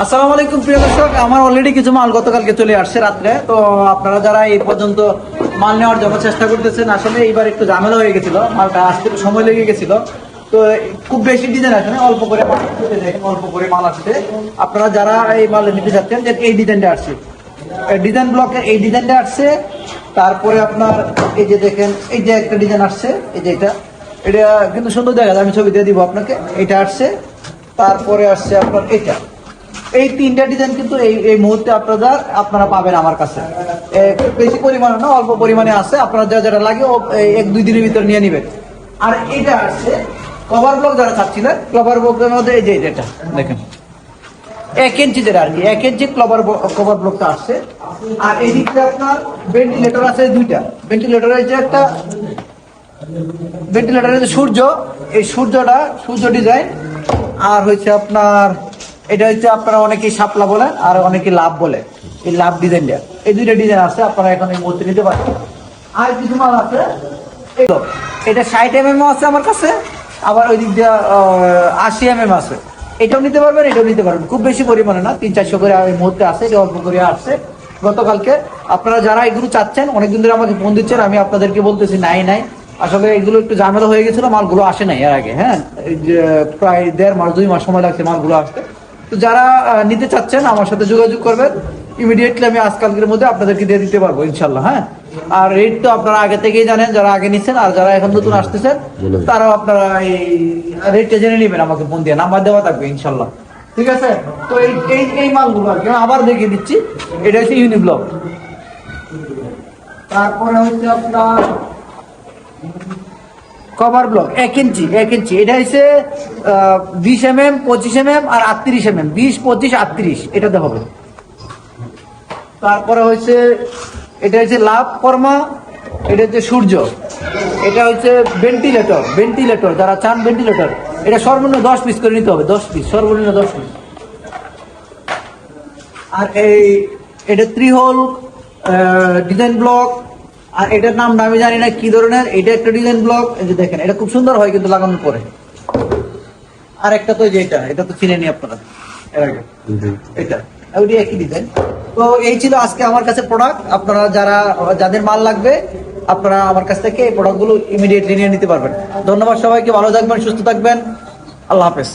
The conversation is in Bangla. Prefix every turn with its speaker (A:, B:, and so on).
A: আসসালামু আলাইকুম প্রিয় দর্শক, আমার অলরেডি কিছু মাল গতকালকে চলে আসছে রাত্রে। তো আপনারা যারা এই পর্যন্ত মাল নেওয়ার জন্য চেষ্টা করতেছেন, আসলে এইবার একটু ঝামেলা হয়ে গেছিল, মালটা আসতে একটু সময় লেগে গেছিল। তো খুব বেশি ডিজাইন আসে না, অল্প করে মাল দেখেন, অল্প করে মাল আসছে। আপনারা যারা এই মাল নিতে চাচ্ছেন, যে এই ডিজাইনটা আসছে, ডিজাইন ব্লকের এই ডিজাইনটা আসছে। তারপরে আপনার এই যে দেখেন, এই যে একটা ডিজাইন আসছে, এই যে এটা কিন্তু সুন্দর দেখা যায়, আমি ছবি দিয়ে দিব আপনাকে। এটা আসছে, তারপরে আসছে আপনার এটা। এই তিনটা ডিজাইন কিন্তু এই মুহূর্তে আপনারা পাবেন আমার কাছে। খুব বেশি পরিমাণে না, অল্প পরিমাণে আছে। আপনারা যেটা লাগে এক দুই দিনের ভিতর নিয়ে নেবেন। আর এটা আসছে কভার ব্লক, যারা চাচ্ছিলেন কভার ব্লকের মধ্যে এই যে এটা দেখেন, 1 ইঞ্চি যেটা আর কি, 1 ইঞ্চি কভার ব্লকটা আসছে। আর এই দিকটা আপনার ভেন্টিলেটর আছে দুইটা। ভেন্টিলেটর এই যে একটা ভেন্টিলেটরের যে সূর্য, এই সূর্য ডিজাইন। আর হচ্ছে আপনার এটা হচ্ছে আপনারা অনেকেই শাপলা বলেন আর অনেকে লাভ বলে, এই লাভ ডিজাইনটা। এই দুইটা ডিজাইন আছে, আপনারা এখন এই মুহূর্তে নিতে পারেন। আর কিছু মাল আছে, এটা 60 mm আছে আমার কাছে, আবার ওই দিক দিয়ে 80 mm আছে। এটাও নিতে পারবেন, এটাও নিতে পারবেন। খুব বেশি পরিমাণে না, 300-400 করে এই মুহূর্তে আছে। এটা অল্প করে আসছে গতকালকে। আপনারা যারা এগুলো চাচ্ছেন, অনেকদিন ধরে আমাকে ফোন দিচ্ছেন, আমি আপনাদেরকে বলতেছি নাই। আসলে এগুলো একটু ঝামেলা হয়ে গেছিল, মালগুলো আসে নাই এর আগে। হ্যাঁ, প্রায় 1.5 মাস 2 মাস সময় লাগছে মালগুলো আসতে। তো যারা নিতে চাচ্ছেন আমার সাথে যোগাযোগ করবেন, ইমিডিয়েটলি আমি আজকালকের মধ্যে আপনাদেরকে দিয়ে দিতে পারবো ইনশাল্লাহ। হ্যাঁ, আর রেট তো আপনারা আগে থেকেই জানেন, যারা আগে নিচ্ছেন। আর যারা এখন নতুন আসতেছেন, তারাও আপনারা এই রেটটা জেনে নেবেন, আমাকে ফোন দিয়ে নাম্বার দেওয়া থাকবে ইনশাল্লাহ। ঠিক আছে? তো এই মালগুলো আর কি আবার দেখিয়ে দিচ্ছি। এটা হচ্ছে ইউনিব্লক। তারপরে হচ্ছে আপনার কভার ব্লক 1 ইঞ্চি। এটা হচ্ছে 20 mm, 25 mm আর 38 mm, 20, 25, 38 এটাতে হবে। তারপরে হচ্ছে এটা হচ্ছে লাভ কর্মা, এটা হচ্ছে সূর্য। এটা হচ্ছে ভেন্টিলেটর যারা চান ভেন্টিলেটর, এটা সর্বনিম্ন 10 পিস করে নিতে হবে, 10 পিস, সর্বনিম্ন 10 পিস। আর এটা 3 হোল ডিজাইন ব্লক। আর এটার নামটা আমি জানি না কি ধরনের, এটা একটা ডিজাইন ব্লক। এই যে দেখেন, এটা খুব সুন্দর হয় কিন্তু লাগানোর পরে। আর একটা তো যে এটা তো চিনেনি আপনারা এর আগে, এটা ওইটা একই ডিজাইন। তো এই ছিল আজকে আমার কাছে প্রোডাক্ট। আপনারা যাদের মাল লাগবে, আপনারা আমার কাছ থেকে এই প্রোডাক্টগুলো ইমিডিয়েটলি নিয়ে নিতে পারবেন। ধন্যবাদ সবাইকে, ভালো থাকবেন, সুস্থ থাকবেন, আল্লাহ হাফেজ।